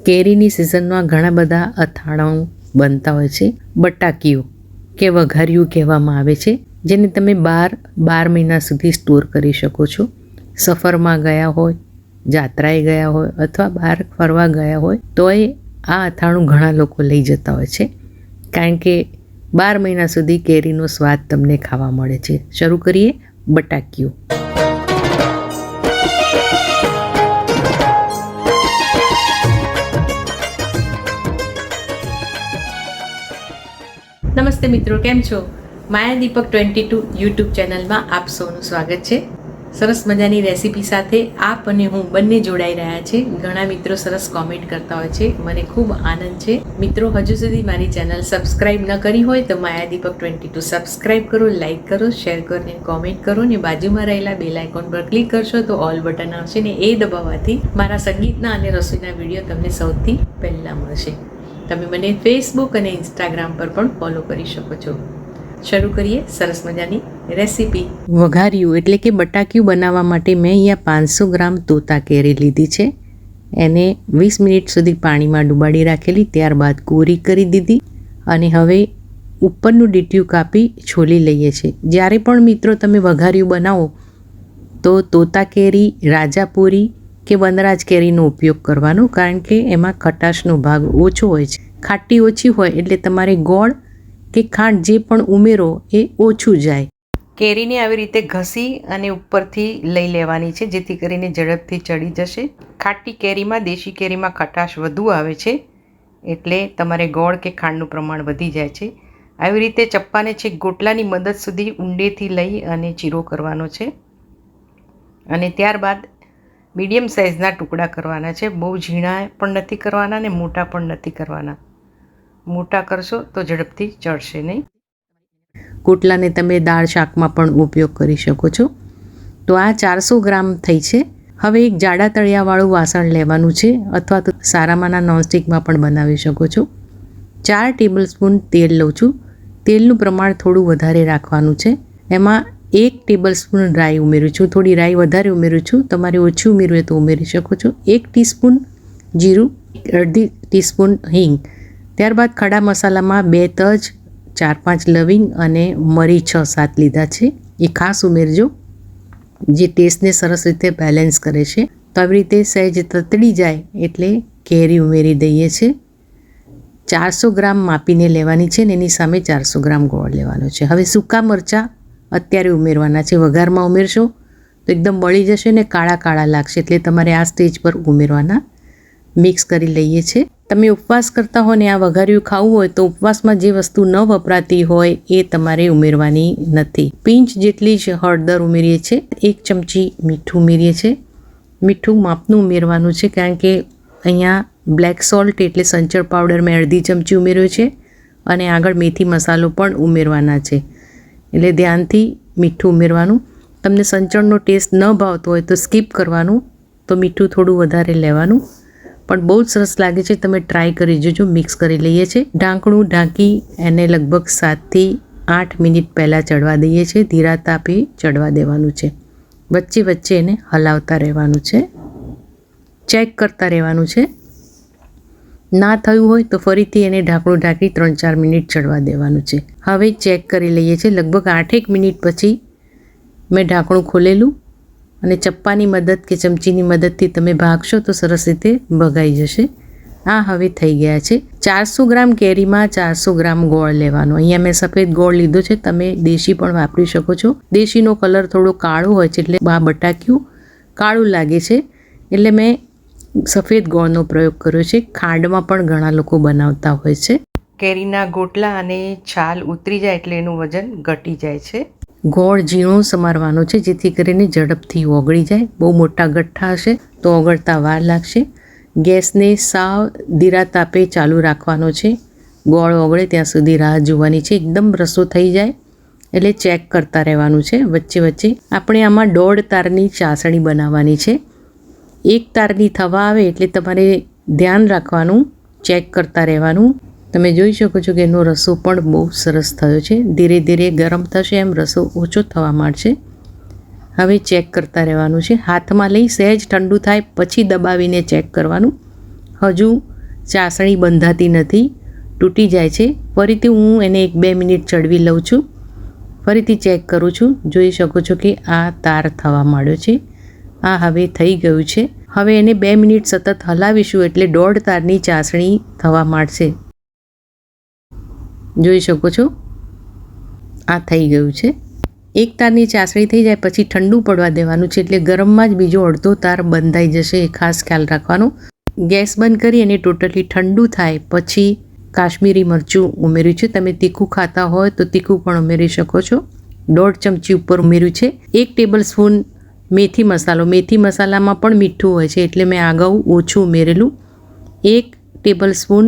કેરીની સિઝનમાં ઘણા બધા અથાણાં બનતા હોય છે. બટાકીયું કે વઘારિયું કહેવામાં આવે છે, જેને તમે 12 મહિના સુધી સ્ટોર કરી શકો છો. સફરમાં ગયા હોય, જાત્રાએ ગયા હોય અથવા બહાર ફરવા ગયા હોય તોય આ અથાણું ઘણા લોકો લઈ જતા હોય છે, કારણ કે 12 મહિના સુધી કેરીનો સ્વાદ તમને ખાવા મળે છે. શરૂ કરીએ બટાકીયું. નમસ્તે મિત્રો, કેમ છો? માયા દીપક 22 યુટ્યુબ ચેનલમાં આપ સૌનું સ્વાગત છે. સરસ મજાની રેસીપી સાથે આપ અને હું બંને જોડાઈ રહ્યા છે. ઘણા મિત્રો સરસ કોમેન્ટ કરતા હોય છે, મને ખૂબ આનંદ છે. મિત્રો, હજુ સુધી મારી ચેનલ સબસ્ક્રાઇબ ન કરી હોય તો માયા દીપક 22 સબસ્ક્રાઇબ કરો, લાઇક કરો, શેર કરો અને કોમેન્ટ કરો ને બાજુમાં રહેલા બેલ આઇકોન પર ક્લિક કરશો તો ઓલ બટન આવશે ને એ દબાવવાથી મારા સંગીતના અને રસોઈના વિડીયો તમને સૌથી પહેલાં મળશે. તમે મને ફેસબુક અને ઇન્સ્ટાગ્રામ પર પણ ફોલો કરી શકો છો. શરૂ કરીએ સરસ મજાની રેસીપી. વઘારિયું એટલે કે બટાકિયું બનાવવા માટે મેં અહીંયા 500 ગ્રામ તોતા કેરી લીધી છે. એને 20 મિનિટ સુધી પાણીમાં ડુબાડી રાખેલી, ત્યારબાદ કોરી કરી દીધી અને હવે ઉપરનું ડીટીયું કાપી છોલી લઈએ છીએ. જ્યારે પણ મિત્રો તમે વઘારિયું બનાવો તો તોતા કેરી, રાજાપુરી કે વનરાજ કેરીનો ઉપયોગ કરવાનો, કારણ કે એમાં ખટાશનો ભાગ ઓછો હોય છે. ખાટી ઓછી હોય એટલે તમારે ગોળ કે ખાંડ જે પણ ઉમેરો એ ઓછું જાય. કેરીને આવી રીતે ઘસી અને ઉપરથી લઈ લેવાની છે, જેથી કરીને ઝડપથી ચડી જશે. ખાટી કેરીમાં, દેશી કેરીમાં ખટાશ વધુ આવે છે, એટલે તમારે ગોળ કે ખાંડનું પ્રમાણ વધી જાય છે. આવી રીતે ચપ્પાને છેક ગોટલાની મદદ સુધી ઊંડેથી લઈ અને ચીરો કરવાનો છે અને ત્યારબાદ મીડિયમ સાઇઝના ટુકડા કરવાના છે. બહુ ઝીણા પણ નથી કરવાના ને મોટા પણ નથી કરવાના. મોટા કરશો તો ઝડપથી ચડશે નહીં. ગોટલાને તમે દાળ શાકમાં પણ ઉપયોગ કરી શકો છો. તો આ 400 ગ્રામ થઈ છે. હવે એક જાડા તળિયાવાળું વાસણ લેવાનું છે, અથવા તો સારામાંના નોનસ્ટિકમાં પણ બનાવી શકો છો. 4 ટેબલસ્પૂન તેલ લઉં છું. તેલનું પ્રમાણ થોડું વધારે રાખવાનું છે. એમાં 1 ટેબલસ્પૂન રાઈ ઉમેરું છું. થોડી રાઈ વધારે ઉમેરું છું, તમારે ઓછી ઉમેરવું હોય તો ઉમેરી શકો છો. 1 ટીસ્પૂન જીરું, 1/2 ટીસ્પૂન હિંગ. ત્યારબાદ ખડા મસાલામાં 2 તજ, 4-5 લવિંગ અને મરી 6-7 લીધા છે. એ ખાસ ઉમેરજો, જે ટેસ્ટને સરસ રીતે બેલેન્સ કરે છે. તો આવી રીતે સહેજ તતડી જાય એટલે કેરી ઉમેરી દઈએ છીએ. 400 ગ્રામ માપીને લેવાની છે ને એની સામે 400 ગ્રામ ગોળ લેવાનો છે. હવે સૂકા મરચાં અત્યારે ઉમેરવાના છે. વઘારમાં ઉમેરશો તો એકદમ બળી જશે ને કાળા કાળા લાગશે, એટલે તમારે આ સ્ટેજ પર ઉમેરવાના. મિક્સ કરી લઈએ છીએ. તમે ઉપવાસ કરતા હો ને આ વઘારિયું ખાવું હોય તો ઉપવાસમાં જે વસ્તુ ન વપરાતી હોય એ તમારે ઉમેરવાની નથી. પિંચ જેટલી જ હળદર ઉમેરીએ છીએ. 1 ચમચી મીઠું ઉમેરીએ છીએ. મીઠું માપનું ઉમેરવાનું છે, કારણ કે અહીંયા બ્લેક સોલ્ટ એટલે સંચળ પાવડર મેં 1/2 ચમચી ઉમેર્યો છે અને આગળ મેથી મસાલો પણ ઉમેરવાના છે, એટલે ધ્યાનથી મીઠું ઉમેરવાનું. તમને સંચળનો ટેસ્ટ ન ભાવતો હોય તો સ્કીપ કરવાનું, તો મીઠું થોડું વધારે લેવાનું. પણ બહુ જ સરસ લાગે છે, તમે ટ્રાય કરી જોજો. મિક્સ કરી લઈએ છીએ. ઢાંકણું ઢાંકી એને લગભગ 7 થી 8 મિનિટ પહેલાં ચડવા દઈએ છીએ. ધીરા તાપે ચડવા દેવાનું છે. વચ્ચે વચ્ચે એને હલાવતા રહેવાનું છે, ચેક કરતા રહેવાનું છે. ના થયું હોય તો ફરીથી એને ઢાંકણું ઢાંકી 3-4 મિનિટ ચડવા દેવાનું છે. હવે ચેક કરી લઈએ છીએ. લગભગ 8 મિનિટ પછી મેં ઢાંકણું ખોલેલું અને ચપ્પાની મદદ કે ચમચીની મદદથી તમે ભાગશો તો સરસ રીતે ભગાઈ જશે. આ હવે થઈ ગયા છે. 400 ગ્રામ કેરીમાં 400 ગ્રામ ગોળ લેવાનો. અહીંયા મેં સફેદ ગોળ લીધો છે, તમે દેશી પણ વાપરી શકો છો. દેશીનો કલર થોડો કાળો હોય છે, એટલે આ બટાકિયું કાળું લાગે છે, એટલે મેં સફેદ ગોળનો પ્રયોગ કર્યો છે. ખાંડમાં પણ ઘણા લોકો બનાવતા હોય છે. કેરીના ગોટલા અને છાલ ઉતરી જાય એટલે એનું વજન ઘટી જાય છે. ગોળ ઝીણો સમારવાનો છે, જેથી કરીને ઝડપથી ઓગળી જાય. બહુ મોટા ગઠ્ઠા હશે તો ઓગળતા વાર લાગશે. ગેસને સાવ ધીરા તાપે ચાલુ રાખવાનો છે. ગોળ ઓગળે ત્યાં સુધી રાહ જોવાની છે. એકદમ રસો થઈ જાય એટલે ચેક કરતા રહેવાનું છે વચ્ચે વચ્ચે. આપણે આમાં 1.5 તારની ચાસણી બનાવવાની છે. 1 તારની થવા આવે એટલે તમારે ધ્યાન રાખવાનું, ચેક કરતા રહેવાનું. તમે જોઈ શકો છો કે એનો રસો પણ બહુ સરસ થયો છે. ધીરે ધીરે ગરમ થશે એમ રસો ઓછો થવા માંડશે. હવે ચેક કરતા રહેવાનું છે. હાથમાં લઈ સહેજ ઠંડુ થાય પછી દબાવીને ચેક કરવાનું. હજુ ચાસણી બંધાતી નથી, તૂટી જાય છે. ફરીથી હું એને 1-2 મિનિટ ચડવી લઉં છું. ફરીથી ચેક કરું છું. જોઈ શકો છો કે આ તાર થવા માંડ્યો છે. આ હવે થઈ ગયું છે. હવે એને 2 મિનિટ સતત હલાવીશું એટલે 1.5 તારની ચાસણી થવા માંડશે. જોઈ શકો છો આ થઈ ગયું છે. 1 તારની ચાસણી થઈ જાય પછી ઠંડુ પડવા દેવાનું છે, એટલે ગરમમાં જ બીજો અડધો તાર બંધાઈ જશે. એ ખાસ ખ્યાલ રાખવાનો. ગેસ બંધ કરી અને ટોટલી ઠંડુ થાય પછી કાશ્મીરી મરચું ઉમેર્યું છે. તમે તીખું ખાતા હોય તો તીખું પણ ઉમેરી શકો છો. 1.5 ચમચી ઉપર ઉમેર્યું છે. 1 ટેબલ સ્પૂન મેથી મસાલો. મેથી મસાલામાં પણ મીઠું હોય છે એટલે મેં અગાઉ ઓછું ઉમેરેલું. 1 ટેબલ સ્પૂન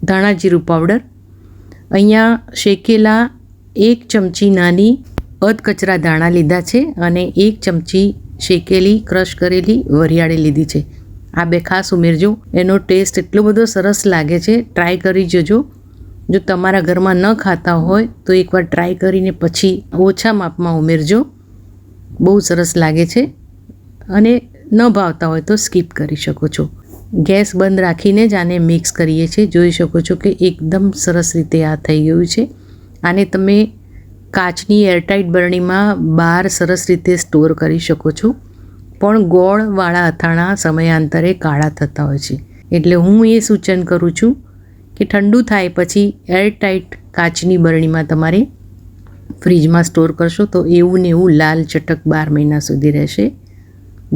ધાણા જીરું પાવડર. અહીંયા શેકેલા 1 ચમચી નાની અધકચરા ધાણા લીધા છે અને 1 ચમચી શેકેલી ક્રશ કરેલી વરિયાળી લીધી છે. આ 2 ખાસ ઉમેરજો. એનો ટેસ્ટ એટલો બધો સરસ લાગે છે. ટ્રાય કરી જજો. જો તમારા ઘરમાં ન ખાતા હોય તો એકવાર ટ્રાય કરીને પછી ઓછા માપમાં ઉમેરજો. બહુ સરસ લાગે છે. અને ન ભાવતા હોય તો સ્કીપ કરી શકો છો. ગેસ બંધ રાખીને જ આને મિક્સ કરીએ છીએ. જોઈ શકો છો કે એકદમ સરસ રીતે આ થઈ ગયું છે. આને તમે કાચની એરટાઇટ બરણીમાં બહાર સરસ રીતે સ્ટોર કરી શકો છો. પણ ગોળવાળા અથાણા સમયાંતરે કાળા થતા હોય છે, એટલે હું એ સૂચન કરું છું કે ઠંડુ થાય પછી એરટાઇટ કાચની બરણીમાં તમારે ફ્રીજમાં સ્ટોર કરશો તો એવું ને એવું લાલ ચટક 12 મહિના સુધી રહેશે.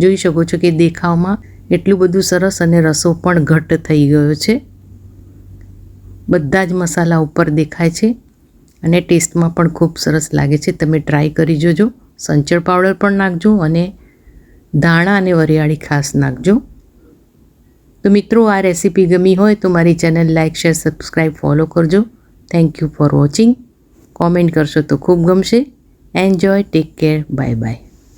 જોઈ શકો છો કે દેખાવમાં એટલું બધું સરસ અને રસો પણ ઘટ્ટ થઈ ગયો છે. બધા જ મસાલા ઉપર દેખાય છે અને ટેસ્ટમાં પણ ખૂબ સરસ લાગે છે. તમે ટ્રાય કરી જોજો. સંચળ પાવડર પણ નાખજો અને ધાણા અને વરિયાળી ખાસ નાખજો. તો મિત્રો, આ રેસીપી ગમી હોય તો મારી channel like, share, subscribe, follow કરજો. Thank you for watching. Comment કરશો તો ખૂબ ગમશે. Enjoy. Take care. Bye by.